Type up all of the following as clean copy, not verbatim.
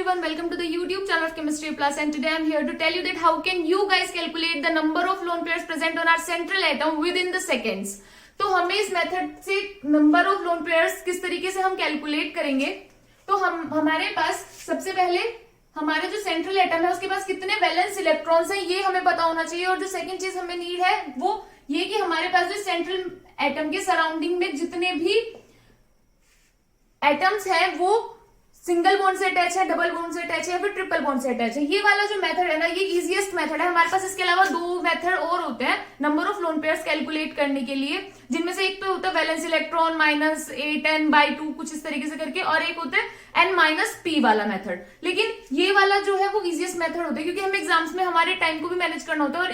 everyone, welcome to the YouTube channel of Chemistry Plus, and today I am here to tell you that how can you guys calculate the number of lone pairs present on our central atom within the seconds। तो हमें इस method से number of lone pairs किस तरीके से हम calculate करेंगे। तो हमारे पास सबसे पहले हमारे जो सेंट्रल एटम है उसके पास कितने वैलेंस इलेक्ट्रॉन्स हैं ये हमें पता होना चाहिए। और जो सेकंड चीज हमें नीड है वो ये कि हमारे पास जो सेंट्रल एटम के सराउंडिंग में जितने भी एटम्स हैं वो सिंगल बॉन्ड से अटैच है, डबल बॉन्ड से अटैच है या फिर ट्रिपल बॉन्ड से अटैच है। ये वाला जो मेथड है ना ये इजीएस्ट मेथड है। हमारे पास इसके अलावा दो मेथड और होते हैं number of lone pairs calculate करने के लिए, जिनमें से एक तो होता है वैलेंस इलेक्ट्रॉन -8n/2 कुछ इस तरीके से करके, और एक होता है n-p वाला मेथड। लेकिन ये वाला जो है वो इजीएस्ट मेथड होता है क्योंकि हम एग्जाम्स में हमारे टाइम को भी मैनेज करना होता है और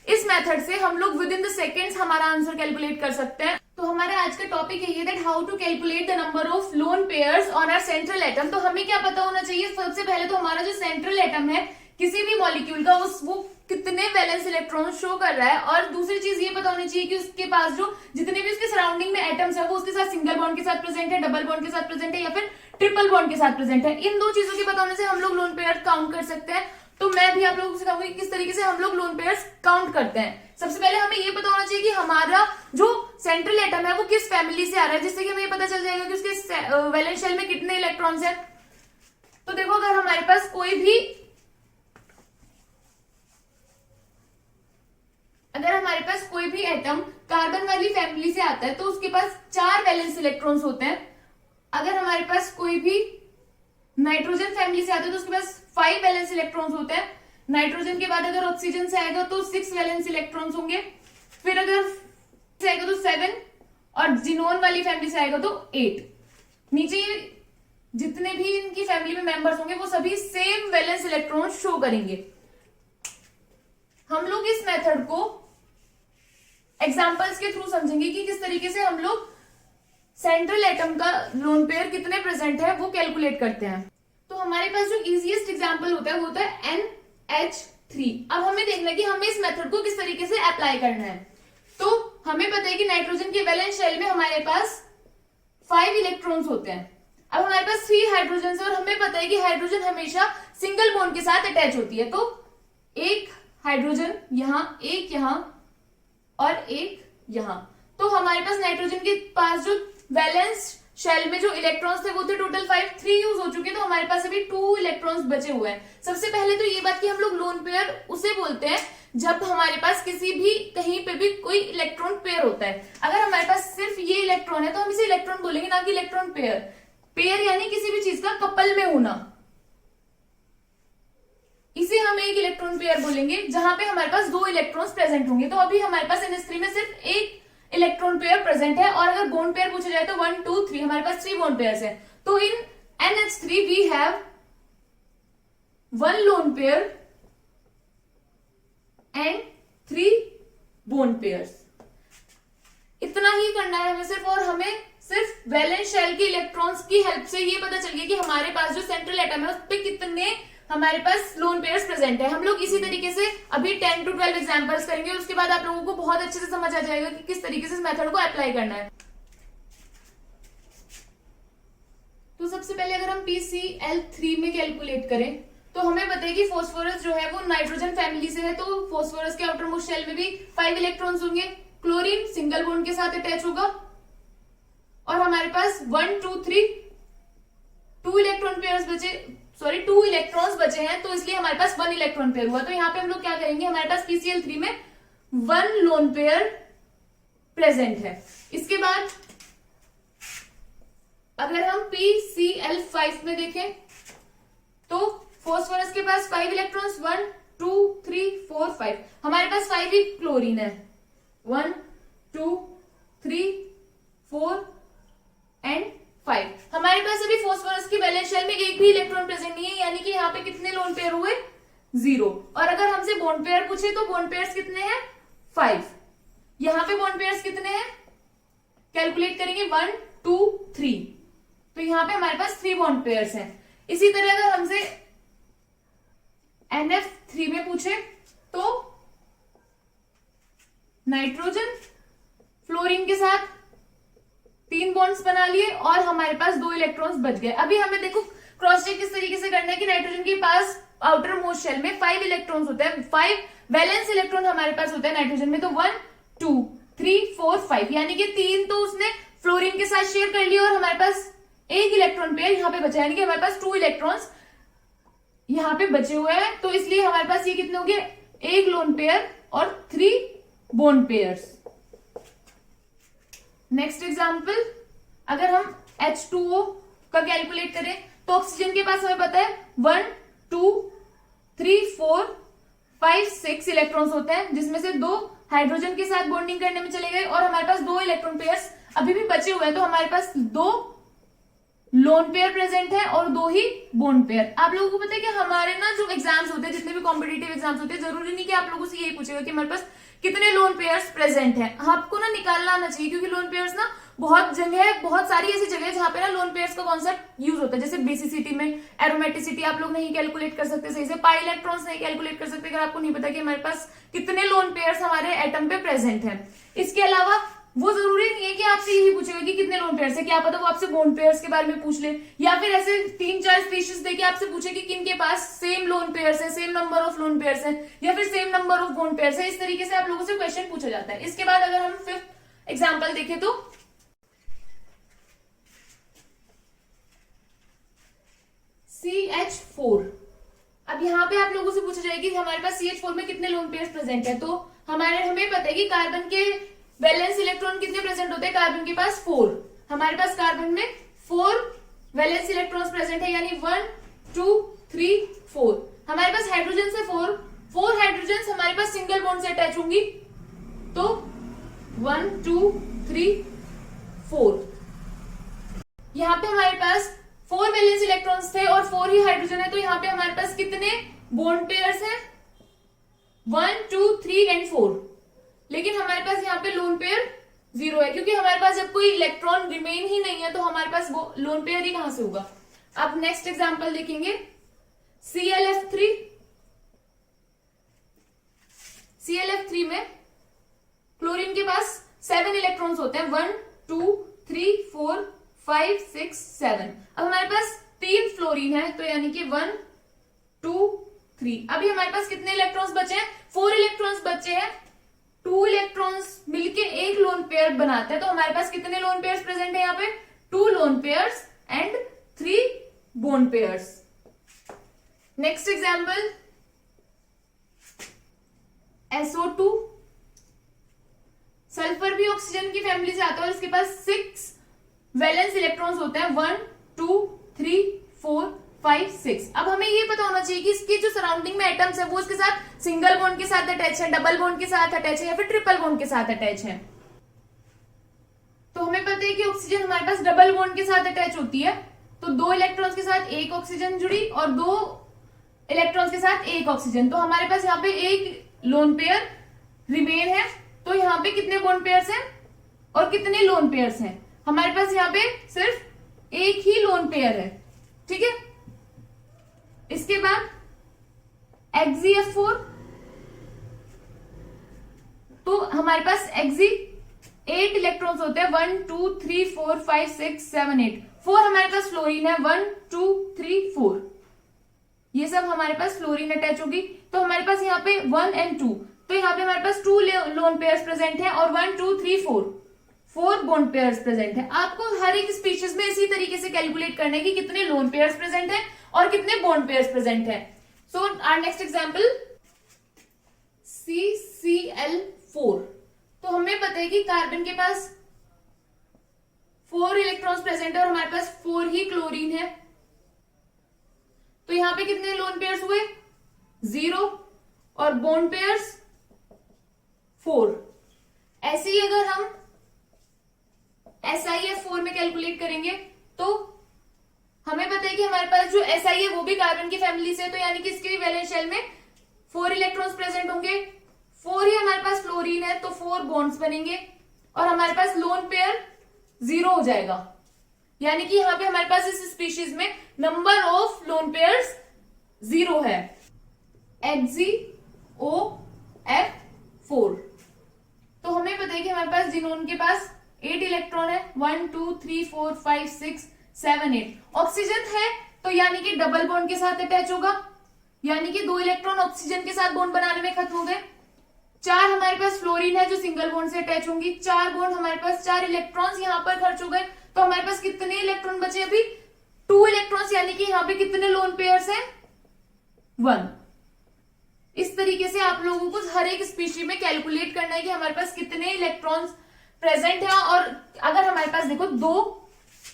इस मेथड से हम लोग विद इन द सेकेंड्स हमारा आंसर कैलकुलेट कर सकते हैं। तो हमारा आज का टॉपिक है ये that how to calculate the number of lone pairs on our central atom. तो हमें क्या पता होना चाहिए, सबसे पहले तो हमारा जो सेंट्रल एटम है किसी भी मॉलिक्यूल का वो कितने वैलेंस इलेक्ट्रॉन शो कर रहा है, और दूसरी चीज ये पता होनी चाहिए कि उसके पास जो जितने भी उसके सराउंडिंग में एटम्स है वो उसके साथ सिंगल बॉन्ड के साथ प्रेजेंट है, डबल बॉन्ड के साथ प्रेजेंट है या फिर ट्रिपल बॉन्ड के साथ प्रेजेंट है। इन दो चीजों के पता होने से हम लोग लोन पेयर काउंट कर सकते हैं। तो मैं भी आप लोगों को सिखाऊंगी किस तरीके से हम लोग लोन पेयर्स काउंट करते हैं। सबसे पहले हमें ये पता होना चाहिए कि हमारा जो सेंट्रल एटम है वो किस फैमिली से आ रहा है, जिससे कि हमें ये पता चल जाएगा कि उसके वैलेंस शेल में कितने इलेक्ट्रॉन्स हैं। तो देखो अगर हमारे पास कोई भी एटम कार्बन वाली फैमिली से आता है तो उसके पास 4 वैलेंस इलेक्ट्रॉन्स होते हैं। अगर हमारे पास कोई भी नाइट्रोजन फैमिली से आता है तो उसके पास 5 वैलेंस इलेक्ट्रॉन्स होते हैं। नाइट्रोजन के बाद अगर ऑक्सीजन से आएगा तो 6 वैलेंस इलेक्ट्रॉन्स होंगे। फिर अगर से आएगा तो 7, और जिनोन वाली फैमिली से आएगा तो 8। नीचे जितने भी इनकी फैमिली में मेंबर्स होंगे वो सभी सेम वैलेंस इलेक्ट्रॉन शो करेंगे। हम लोग इस मेथड को एग्जांपल्स के थ्रू समझेंगे कि किस तरीके से हम लोग सेंट्रल एटम का लोन पेयर कितने प्रेजेंट है वो कैलकुलेट करते हैं। तो हमारे पास जो इजीएस्ट एग्जांपल होता है वो होता है NH3। अब हमें देखना है कि हमें इस मेथड को किस तरीके से अप्लाई करना है। तो हमें पता है कि नाइट्रोजन के वैलेंस शेल में हमारे पास 5 इलेक्ट्रॉन्स होते हैं। अब हमारे पास 3 हाइड्रोजन है और हमें पता है कि हाइड्रोजन हमेशा सिंगल बॉन्ड के साथ अटैच होती है। तो एक हाइड्रोजन यहां, एक यहां और एक यहां। तो हमारे पास नाइट्रोजन के पास जो वैलेंस शेल में जो इलेक्ट्रॉन्स थे वो थे टोटल 5, 3 यूज हो चुके, तो हमारे पास अभी 2 इलेक्ट्रॉन्स बचे हुए हैं। सबसे पहले तो ये बात कि हम लोग लोन पेयर उसे बोलते हैं जब हमारे पास किसी भी कहीं पे भी कोई इलेक्ट्रॉन पेयर होता है। अगर हमारे पास सिर्फ ये इलेक्ट्रॉन है तो हम इसे इलेक्ट्रॉन बोलेंगे, ना कि इलेक्ट्रॉन पेयर। पेयर यानी किसी भी चीज का कपल में होना, इसे हम एक इलेक्ट्रॉन पेयर बोलेंगे जहां पे हमारे पास 2 इलेक्ट्रॉन्स प्रेजेंट होंगे। तो अभी हमारे पास NH3 में सिर्फ एक इलेक्ट्रॉन पेयर प्रेजेंट है, और अगर बॉन्ड पेयर पूछा जाए तो 1, 2, 3 हमारे पास 3 बॉन्ड पेयर्स है। तो in NH3 we have 1 lone pair and 3 bond pairs. इतना ही करना है हमें सिर्फ, और हमें सिर्फ वैलेंस शेल के इलेक्ट्रॉन्स की हेल्प से ये पता चल गया कि हमारे पास जो सेंट्रल एटम है उस पर कितने हमारे पास लोन पेयर्स प्रेजेंट है। हम लोग इसी तरीके से अभी 10 to 12 एग्जांपल्स करेंगे, उसके बाद आप लोगों को बहुत अच्छे से समझ आ जाएगा कि किस तरीके से इस मेथड को अप्लाई करना है। तो सबसे पहले अगर हम PCl3 में कैलकुलेट करें तो हमें पता है कि फास्फोरस जो है वो नाइट्रोजन फैमिली से है, तो फास्फोरस के आउटर मोस्ट शेल में भी 5 इलेक्ट्रॉन्स होंगे। क्लोरीन सिंगल बॉन्ड के साथ अटैच होगा, और हमारे पास 1, 2, 3 2 इलेक्ट्रॉन्स बचे हैं, तो इसलिए हमारे पास 1 इलेक्ट्रॉन पेयर हुआ। तो यहाँ पे हम लोग क्या करेंगे, हमारे पास PCl3 में 1 लोन पेयर प्रेजेंट है। इसके बाद अगर हम PCl5 में देखें तो फास्फोरस के पास 5 इलेक्ट्रॉन्स, 1, 2, 3, 4, 5। हमारे पास 5 ही क्लोरीन है, 1, 2, 3, 4 एंड 5। हमारे पास अभी फास्फोरस की वैलेंस शेल में एक भी इलेक्ट्रॉन प्रेजेंट नहीं है, यानी कि यहाँ पे कितने लोन पेयर हुए, 0। और अगर हमसे बॉन्ड पेयर पूछे तो बॉन्ड पेयर्स कितने हैं, 5। यहाँ पे बॉन्ड पेयर्स कितने हैं कैलकुलेट करेंगे, 1, 2, 3। तो यहाँ पे हमारे पास 3 बॉन्ड पेयर्स हैं। इसी तरह अगर हमसे NF3 में पूछे तो नाइट्रोजन फ्लोरीन के साथ 3 बॉन्ड्स बना लिए और हमारे पास 2 इलेक्ट्रॉन्स बच गए। अभी हमें देखो क्रॉस चेक किस तरीके तरीके से करना है कि नाइट्रोजन के पास आउटर मोस्ट शेल में 5 इलेक्ट्रॉन्स होते हैं, 5 वैलेंस इलेक्ट्रॉन हमारे पास होते हैं नाइट्रोजन में। तो 1 2 3 4 5 यानी कि 3 तो उसने फ्लोरीन के साथ शेयर कर लिया और हमारे पास एक इलेक्ट्रॉन पेयर यहाँ पे बचा, यानी कि हमारे पास 2 इलेक्ट्रॉन्स यहाँ पे बचे हुए हैं। तो इसलिए हमारे पास ये कितने हो गए, एक लोन पेयर और 3 बॉन्ड पेयर्स। नेक्स्ट एग्जांपल, अगर हम H2O का कैलकुलेट करें तो ऑक्सीजन के पास हमें पता है 1 2 3 4 5 6 इलेक्ट्रॉन्स होते हैं, जिसमें से 2 हाइड्रोजन के साथ बॉन्डिंग करने में चले गए और हमारे पास 2 इलेक्ट्रॉन पेयर्स अभी भी बचे हुए हैं। तो हमारे पास 2 लोन पेयर प्रेजेंट है और 2 ही बॉन्ड पेयर। आप लोगों को पता है कि हमारे ना जो एग्जाम्स होते हैं, जितने भी कॉम्पिटिटिव एग्जाम्स होते हैं, जरूरी नहीं कि आप लोगों से यही पूछेगा कि हमारे पास कितने लोन पेयर्स प्रेजेंट हैं। आपको ना निकालना आना चाहिए, क्योंकि लोन पेयर्स ना बहुत जगह, बहुत सारी ऐसी जगह है जहां पे ना लोन पेयर्स का कॉन्सेप्ट यूज होता है। जैसे बेसिसिटी में एरोमेटिसिटी आप लोग नहीं कैलकुलेट कर सकते सही से, पाई इलेक्ट्रॉन्स नहीं कैलकुलेट कर सकते अगर आपको नहीं पता कि हमारे पास कितने लोन पेयर्स हमारे एटम पे प्रेजेंट है। इसके अलावा वो जरूरी नहीं है कि आपसे यही पूछेगा कि कितने लोन पेयर्स है, क्या पता वो आपसे बॉन्ड पेयर्स के बारे में पूछ ले, या फिर ऐसे 3-4 स्पीशीज देके आपसे पूछे कि किन के पास सेम लोन पेयर्स है, same number of lone pairs है, या फिर same number of bond pairs है। इस तरीके से आप लोगों से क्वेश्चन पूछा जाता है। इसके बाद अगर हम 5th एग्जाम्पल देखें तो CH4। अब यहाँ पे आप लोगों से पूछा जाएगा कि हमारे पास CH4 में कितने लोन पेयर्स प्रेजेंट है। तो हमें पता है कि कार्बन के वैलेंस इलेक्ट्रॉन कितने प्रेजेंट होते हैं, कार्बन के पास 4। हमारे पास कार्बन में 4 वैलेंस इलेक्ट्रॉन्स प्रेजेंट है, यानी 1 2 3 4। हमारे पास हाइड्रोजन से 4 हाइड्रोजन हमारे पास सिंगल बॉन्ड से अटैच होंगी। तो 1 2 3 4। यहाँ पे हमारे पास 4 वैलेंस इलेक्ट्रॉन्स थे और 4 ही हाइड्रोजन है। तो यहाँ पे हमारे पास कितने बॉन्ड पेयर्स हैं, 1 2 3 एंड 4। लेकिन हमारे पास यहाँ पे लोन पेयर 0 है, क्योंकि हमारे पास जब कोई इलेक्ट्रॉन रिमेन ही नहीं है तो हमारे पास वो लोन पेयर ही कहां से होगा। अब नेक्स्ट एग्जांपल देखेंगे, ClF3। ClF3 में क्लोरीन के पास 7 इलेक्ट्रॉन्स होते हैं, 1 2 3 4 5 6 7। अब हमारे पास 3 फ्लोरीन है, तो यानी कि 1 2 3। अभी हमारे पास कितने इलेक्ट्रॉन्स बचे हैं, 4 इलेक्ट्रॉन्स बचे हैं। 2 इलेक्ट्रॉन्स मिलके एक लोन पेयर बनाते हैं। तो हमारे पास कितने लोन पेयर्स प्रेजेंट है यहाँ पे, 2 lone pairs and 3 bond pairs. Next example, SO2। Sulphur भी ऑक्सीजन की फैमिली से आता है और इसके पास 6 वैलेंस इलेक्ट्रॉन्स होते हैं, 1 2 3 4 5 6। अब हमें ये पता होना चाहिए कि इसके जो सराउंडिंग में एटम्स है वो इसके साथ सिंगल बॉन्ड के साथ अटैच है, डबल बॉन्ड के साथ अटैच है, या फिर ट्रिपल बॉन्ड के साथ अटैच है। तो हमें पता है कि ऑक्सीजन हमारे पास डबल बॉन्ड के साथ अटैच होती है। तो 2 इलेक्ट्रॉन्स के साथ एक ऑक्सीजन जुड़ी और 2 इलेक्ट्रॉन्स के साथ एक ऑक्सीजन। तो हमारे पास यहाँ पे एक लोन पेयर रिमेन है। तो यहाँ पे कितने बॉन्ड पेयर्स हैं और कितने लोन पेयर्स हैं, हमारे पास यहाँ पे सिर्फ एक ही लोन पेयर है। ठीक है, इसके बाद HgF4। तो हमारे पास Hg 8 इलेक्ट्रॉन्स होते हैं, 1 2 3 4 5 6 7 8। 4 हमारे पास फ्लोरीन है, 1 2 3 4। ये सब हमारे पास फ्लोरीन अटैच होगी। तो हमारे पास यहाँ पे 1 एंड 2। तो यहाँ पे हमारे पास 2 लोन पेयर्स प्रेजेंट हैं और 1 2 3 4 बॉन्ड पेयर्स प्रेजेंट है। आपको हर एक स्पीशीज में इसी तरीके से कैलकुलेट करना है कि कितने लोन पेयर्स प्रेजेंट है और कितने बॉन्ड पेयर्स प्रेजेंट है। So our next example, CCl4। तो हमें पता है कि कार्बन के पास 4 इलेक्ट्रॉन्स प्रेजेंट है और हमारे पास 4 ही क्लोरीन है। तो यहाँ पे कितने लोन पेयर्स हुए, 0, और बॉन्ड पेयर्स 4। ऐसे ही अगर हम SiF4 में कैलकुलेट करेंगे तो हमें पता है कि हमारे पास जो Si है वो भी कार्बन की फैमिली से है। तो यानी कि इसके भी वैलेंस शेल में 4 इलेक्ट्रॉन्स प्रेजेंट होंगे, 4 ही हमारे पास फ्लोरीन है तो 4 बॉन्ड्स बनेंगे और हमारे पास लोन पेयर 0 हो जाएगा। यानी कि यहाँ पे हमारे पास इस स्पीशीज में नंबर ऑफ लोन पेयर्स 0 है, HgOF4। तो हमें पता है कि हमारे पास जिनोन के पास 8 इलेक्ट्रॉन है, 1 2 3 4 5 6 7 8। ऑक्सीजन है तो यानी कि डबल बॉन्ड के साथ अटैच होगा, यानी कि 2 इलेक्ट्रॉन ऑक्सीजन के साथ बॉन्ड बनाने में खत्म हो गए। 4 हमारे पास फ्लोरीन है जो सिंगल बॉन्ड से अटैच होंगी, 4 बॉन्ड हमारे पास, 4 इलेक्ट्रॉन्स यहाँ पर खर्च हो गए। तो हमारे पास कितने इलेक्ट्रॉन बचे अभी? 2 इलेक्ट्रॉन्स, यानी कि यहाँ पे कितने लोन पेयर्स हैं? 1। इस तरीके से आप लोगों को हर एक स्पीशी में कैलकुलेट करना है कि हमारे पास कितने इलेक्ट्रॉन्स प्रेजेंट है। और अगर हमारे पास देखो 2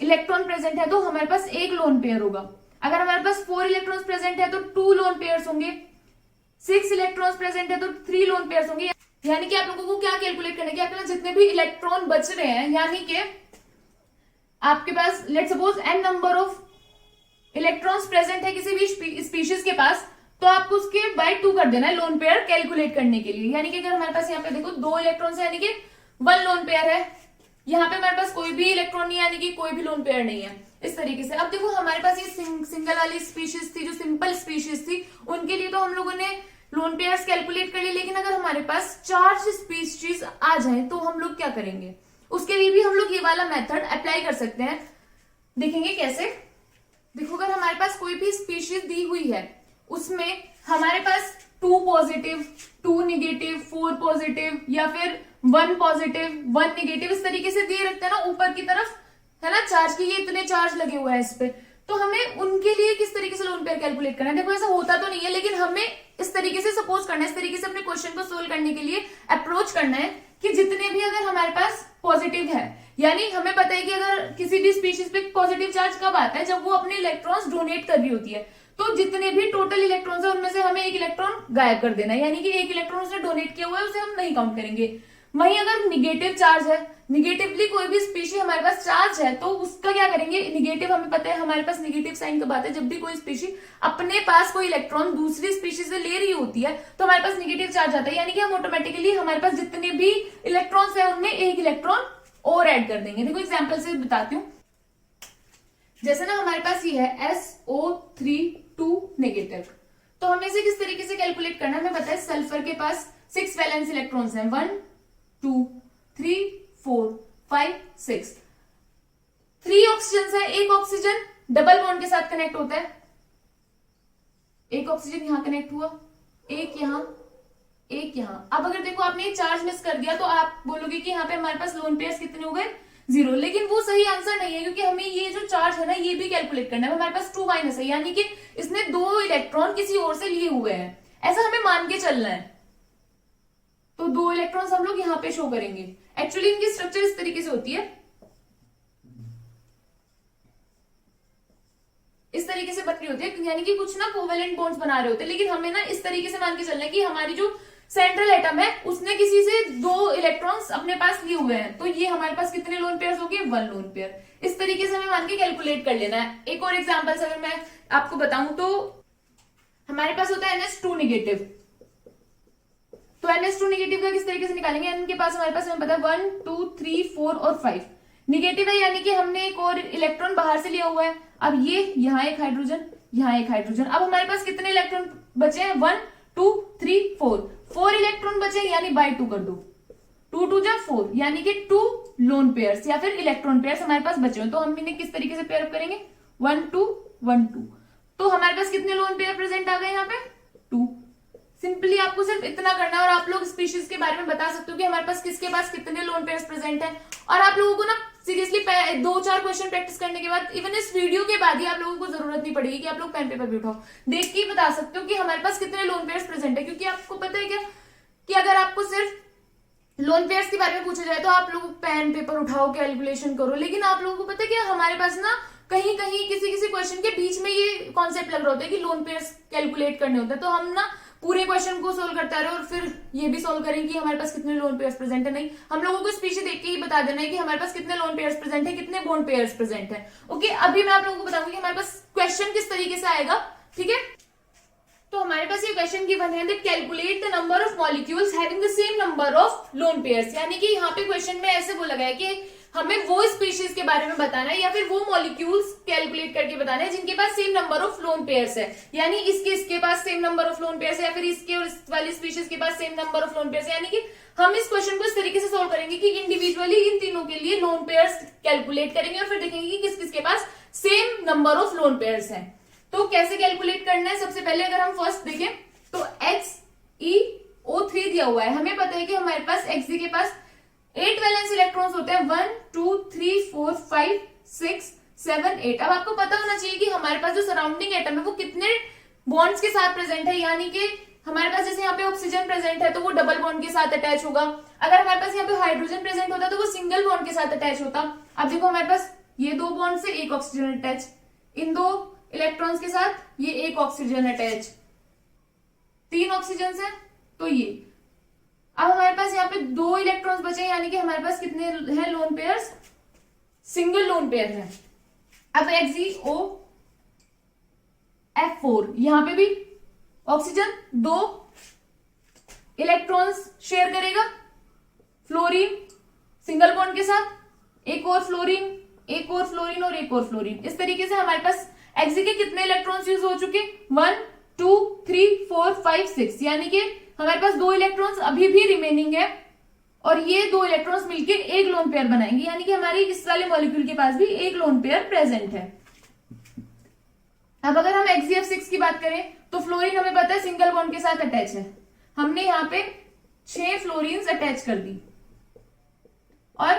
इलेक्ट्रॉन प्रेजेंट है तो हमारे पास 1 लोन पेयर होगा। अगर हमारे पास 4 इलेक्ट्रॉन्स प्रेजेंट है तो 2 लोन पेयर्स होंगे, 6 इलेक्ट्रॉन्स प्रेजेंट है तो 3 लोन पेयर्स होंगे। यानी कि आप लोगों को क्या कैलकुलेट करना है कि आपके पास जितने भी इलेक्ट्रॉन बच रहे हैं, यानी कि आपके पास let's suppose n number of electrons present है किसी भी स्पीशीज के पास, तो आपको उसके बाय 2 कर देना है लोन पेयर कैलकुलेट करने के लिए। यानी कि अगर हमारे पास यहाँ पे देखो 2 इलेक्ट्रॉन्स है यानी कि 1 लोन पेयर है, यहाँ पे हमारे पास कोई भी इलेक्ट्रॉन नहीं है यानी कि कोई भी लोन पेयर नहीं है। इस तरीके से अब देखो हमारे पास ये सिंगल वाली स्पीशीज थी जो सिंपल स्पीशीज थी, उनके लिए तो हम लोगों ने लोन पेयर्स कैलकुलेट कर लिए। लेकिन अगर हमारे पास चार्ज स्पीशीज आ जाए तो हम लोग क्या करेंगे? उसके लिए भी हम लोग ये वाला मेथड अप्लाई कर सकते हैं। देखेंगे कैसे। देखो अगर हमारे पास कोई भी स्पीशीज दी हुई है उसमें हमारे पास 2 पॉजिटिव, 2 निगेटिव, 4 पॉजिटिव या फिर 1 पॉजिटिव, 1 निगेटिव, इस तरीके से दिए रखते हैं ना ऊपर की तरफ, है ना, चार्ज की, ये इतने चार्ज लगे हुए हैं इस पे, तो हमें उनके लिए किस तरीके से लोन पेयर कैलकुलेट करना है? देखो ऐसा होता तो नहीं है, लेकिन हमें इस तरीके से सपोज करना है, इस तरीके से अपने क्वेश्चन को सोल्व करने के लिए अप्रोच करना है कि जितने भी अगर हमारे पास पॉजिटिव है, यानी हमें पता है कि अगर किसी भी स्पीशीज पे पॉजिटिव चार्ज कब आता है? जब वो अपने इलेक्ट्रॉन्स डोनेट कर रही होती है। तो जितने भी टोटल इलेक्ट्रॉन्स है उनमें से हमें 1 इलेक्ट्रॉन गायब कर देना है, यानी कि 1 इलेक्ट्रॉन उसने डोनेट किया हुआ है, उसे हम नहीं काउंट करेंगे। वहीं अगर निगेटिव चार्ज है, निगेटिवली कोई भी स्पीशी हमारे पास चार्ज है, तो उसका क्या करेंगे? निगेटिव, हमें पता है हमारे पास निगेटिव साइन कब आता है? जब भी कोई स्पीशी अपने पास कोई इलेक्ट्रॉन दूसरी स्पीशी से ले रही होती है तो हमारे पास निगेटिव चार्ज आता है, यानी कि हम ऑटोमेटिकली हमारे पास जितने भी इलेक्ट्रॉन्स है उनमें 1 इलेक्ट्रॉन और ऐड कर देंगे। देखो एग्जाम्पल से बताती हूँ। जैसे ना हमारे पास ये है SO3 नेगेटिव, तो हमें इसे किस तरीके से कैलकुलेट करना है? हमें पता है सल्फर के पास 6 वैलेंस इलेक्ट्रॉन्स हैं, 1 2 3 4 5 6। 3 ऑक्सीजन है, एक ऑक्सीजन डबल बॉन्ड के साथ कनेक्ट होता है, एक ऑक्सीजन यहां कनेक्ट हुआ, एक यहां, एक यहां। अब अगर देखो आपने ये चार्ज मिस कर दिया तो आप बोलोगे कि यहाँ पे हमारे पास लोन पेयर्स कितने हो गए? 0। लेकिन वो सही आंसर नहीं है, क्योंकि हमें ये जो चार्ज है ना ये भी कैलकुलेट करना है। हमारे पास 2 माइनस है, यानी कि इसने 2 इलेक्ट्रॉन किसी और से लिए हुए हैं, ऐसा हमें मान के चलना है। तो 2 इलेक्ट्रॉन्स हम लोग यहाँ पे शो करेंगे। एक्चुअली इनकी स्ट्रक्चर इस तरीके से होती है, इस तरीके से बन रही होती है, यानी कि कुछ ना कोवेलेंट बॉन्ड्स बना रहे होते हैं। लेकिन हमें ना इस तरीके से मान के चलना है कि हमारी जो सेंट्रल एटम है उसने किसी से 2 इलेक्ट्रॉन्स अपने पास लिए हुए हैं, तो ये हमारे पास कितने लोन पेयर्स हो गए? 1 लोन पेयर। इस तरीके से हमें मान के कैलकुलेट कर लेना है। एक और एग्जांपल अगर मैं आपको बताऊं तो हमारे पास होता है NH2 नेगेटिव, तो NH2 नेगेटिव का किस तरीके से निकालेंगे? इनके पास हमारे पास हमें पता है 1 2 3 4 और 5 निगेटिव है, यानी कि हमने एक और इलेक्ट्रॉन बाहर से लिया हुआ है। अब ये यहाँ एक हाइड्रोजन, यहाँ एक हाइड्रोजन। अब हमारे पास कितने इलेक्ट्रॉन बचे हैं? 1 2 3 4 इलेक्ट्रॉन बचे, यानी बाय 2 कर दो, 2 2 जा 4, यानी कि 2 लोन पेयर्स या फिर इलेक्ट्रॉन पेयर्स हमारे पास बचे हुए। तो हम इन्हें किस तरीके से पेयर अप करेंगे? 1 2 1 2। तो हमारे पास कितने लोन पेयर प्रेजेंट आ गए यहाँ पे? 2। सिंपली आपको सिर्फ इतना करना है और आप लोग स्पीशीज के बारे में बता सकते हो कि हमारे पास किसके पास कितने लोन पेयर्स प्रेजेंट हैं। और आप लोगों को ना सीरियसली 2-4 क्वेश्चन प्रैक्टिस करने के बाद, इवन इस वीडियो के बाद ही आप लोगों को जरूरत नहीं पड़ेगी कि आप लोग पेन पेपर भी उठाओ, देख के ही बता सकते हो कि हमारे पास कितने लोन पेयर्स प्रेजेंट है। क्योंकि आपको पता है क्या कि अगर आपको सिर्फ लोन पेयर्स के बारे में पूछा जाए तो आप लोग पेन पेपर उठाओ, कैलकुलेशन करो, लेकिन आप लोगों को पता है क्या हमारे पास ना कहीं कहीं किसी क्वेश्चन के बीच में ये कॉन्सेप्ट लग रहा होता है कि लोन पेयर्स कैलकुलेट करने होते हैं। तो हम ना पूरे क्वेश्चन को सोल्व करता रहे और फिर ये भी सोल्व करें कि हमारे पास कितने लोन पेयर्स प्रेजेंट है। नहीं, हम लोगों को स्पीशी देख के ही बता देना है कि हमारे पास कितने लोन पेयर्स प्रेजेंट है, कितने बॉन्ड पेयर्स प्रेजेंट है। ओके, अभी मैं आप लोगों को बताऊंगी कि हमारे पास क्वेश्चन किस तरीके से आएगा। ठीक है, तो हमारे पास ये क्वेश्चन गिवन है that calculate the number of molecules having the same number of lone pairs. यानी कि यहाँ पे क्वेश्चन में ऐसे बोला गया है कि हमें वो स्पीशीज के बारे में बताना है या फिर वो मॉलिक्यूल्स कैलकुलेट करके बताना है जिनके पास same number of lone pairs है। यानी इसके पास same number of lone pairs है या फिर इसके और इस वाली स्पीशीज के पास same number of lone pairs है। यानी कि हम इस क्वेश्चन को इस तरीके से सोल्व करेंगे कि इंडिविजुअली इन तीनों के लिए लोन पेयर्स कैलकुलेट करेंगे और फिर देखेंगे कि किस किस के पास same number of lone pairs हैं। तो कैसे कैलकुलेट करना है, सबसे पहले अगर हम फर्स्ट देखें तो XeO3 दिया हुआ है, हमें पता है कि हमारे पास Xe के पास 8 वैलेंस इलेक्ट्रॉन्स होते हैं, 1 2 3 4 5 6 7 8। अब आपको पता होना चाहिए कि हमारे पास जो सराउंडिंग एटम है वो कितने बॉन्ड्स के साथ प्रेजेंट है, यानी कि हमारे पास जैसे यहाँ पे ऑक्सीजन प्रेजेंट है तो वो डबल बॉन्ड के साथ अटैच होगा, अगर हमारे पास यहाँ पे हाइड्रोजन प्रेजेंट होता तो वो सिंगल बॉन्ड के साथ अटैच होता। अब देखो हमारे पास ये 2 बॉन्ड से एक ऑक्सीजन अटैच, इन 2 इलेक्ट्रॉन्स के साथ ये एक ऑक्सीजन अटैच, 3 ऑक्सीजन है तो ये। अब हमारे पास यहाँ पे 2 इलेक्ट्रॉन्स बचे, यानी कि हमारे पास कितने हैं lone pairs, single lone pair है। अब XeO4, यहां पे भी ऑक्सीजन 2 इलेक्ट्रॉन्स शेयर करेगा, फ्लोरीन सिंगल बॉन्ड के साथ, एक और फ्लोरीन, एक और फ्लोरीन और एक और फ्लोरीन। इस तरीके से हमारे पास Xe के कितने इलेक्ट्रॉन्स यूज हो चुके, 1 2 3 4 5 6, यानी कि हमारे पास 2 इलेक्ट्रॉन्स अभी भी रिमेनिंग है और ये 2 इलेक्ट्रॉन्स मिलकर एक लोन पेयर बनाएंगे, यानी कि हमारी इस वाले मॉलिक्यूल के पास भी एक लोन पेयर प्रेजेंट है। अब अगर हम XeF6 की बात करें तो फ्लोरीन हमें पता है सिंगल बॉन्ड के साथ अटैच है, हमने यहाँ पे 6 फ्लोरीन्स अटैच कर दी और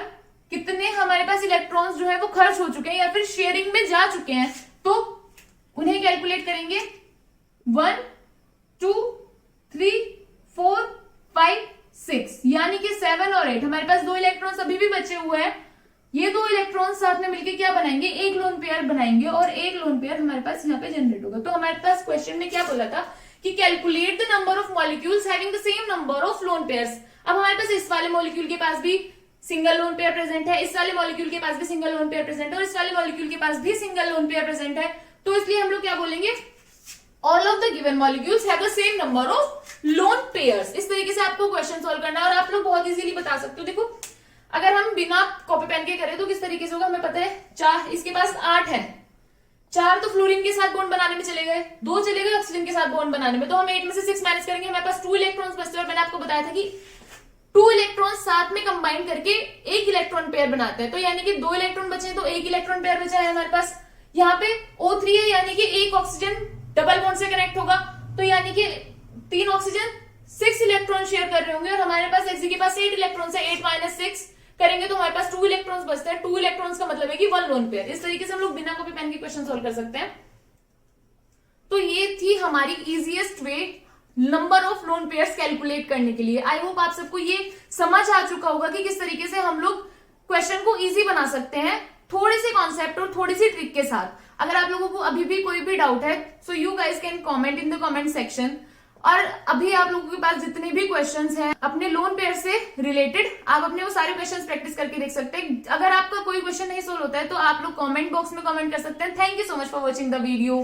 कितने हमारे पास इलेक्ट्रॉन्स जो है वो खर्च हो चुके हैं या फिर शेयरिंग में जा चुके हैं, तो उन्हें कैलकुलेट करेंगे 1 2 3 4 5 6, यानी कि 7 और 8। हमारे पास 2 इलेक्ट्रॉन्स अभी भी बचे हुए हैं, ये 2 इलेक्ट्रॉन्स साथ में मिलकर क्या बनाएंगे, एक लोन पेयर बनाएंगे और एक लोन पेयर हमारे पास यहाँ पे जनरेट होगा। तो हमारे पास क्वेश्चन में क्या बोला था कि calculate the number of molecules having the same number of lone pairs. अब हमारे पास इस वाले मॉलिक्यूल के पास भी सिंगल लोन पेयर प्रेजेंट है, इस वाले मॉलिक्यूल के पास भी सिंगल लोन पेयर प्रेजेंट है और इस वाले मॉलिक्यूल के पास भी सिंगल लोन पेयर प्रेजेंट है, तो इसलिए हम लोग क्या बोलेंगे, all of the given molecules have the same number of lone pairs. इस तरीके से आपको क्वेश्चन सॉल्व करना है और आप लोग बहुत इजीली बता सकते हो। देखो अगर हम बिना कॉपी पेन के करें तो किस तरीके से होगा, हमें पता है 4, इसके पास 8 है, 4 तो फ्लोरीन के साथ बॉन्ड बनाने में चले गए, 2 चले गए ऑक्सीजन के साथ बॉन्ड बनाने में, तो हम 8 में से 6 माइनस करेंगे, हमारे पास 2 इलेक्ट्रॉन्स बचते हैं और मैंने आपको बताया था कि 2 इलेक्ट्रॉन साथ में कंबाइन करके एक इलेक्ट्रॉन पेयर बनाते हैं, तो यानी कि 2 इलेक्ट्रॉन बचे तो एक इलेक्ट्रॉन पेयर बचा है हमारे पास। यहाँ पे O3 है, यानी कि एक ऑक्सीजन डबल बॉन्ड से कनेक्ट होगा, तो यानी कि 3 ऑक्सीजन 6 इलेक्ट्रॉन शेयर कर रहे होंगे और हमारे पास Xe के पास 8 इलेक्ट्रॉन है, 8 माइनस 6 करेंगे तो हमारे पास 2 इलेक्ट्रॉन्स बचते हैं, 2 इलेक्ट्रॉन्स का मतलब है कि 1 लोन पेयर। इस तरीके से हम लोग बिना कॉपी पेन के क्वेश्चन सॉल्व कर सकते हैं। तो ये थी हमारी easiest way number of lone pairs calculate करने के लिए। आई होप आप सबको ये समझ आ चुका होगा कि किस तरीके से हम लोग क्वेश्चन को इजी बना सकते हैं थोड़े से कॉन्सेप्ट और थोड़ी सी ट्रिक के साथ। अगर आप लोगों को अभी भी कोई भी डाउट है so you guys can comment in the comment section. और अभी आप लोगों के पास जितने भी क्वेश्चंस हैं अपने लोन पेयर से रिलेटेड, आप अपने वो सारे क्वेश्चंस प्रैक्टिस करके देख सकते हैं। अगर आपका कोई क्वेश्चन नहीं सोल्व होता है तो आप लोग कमेंट बॉक्स में कमेंट कर सकते हैं। Thank you so much for watching the video.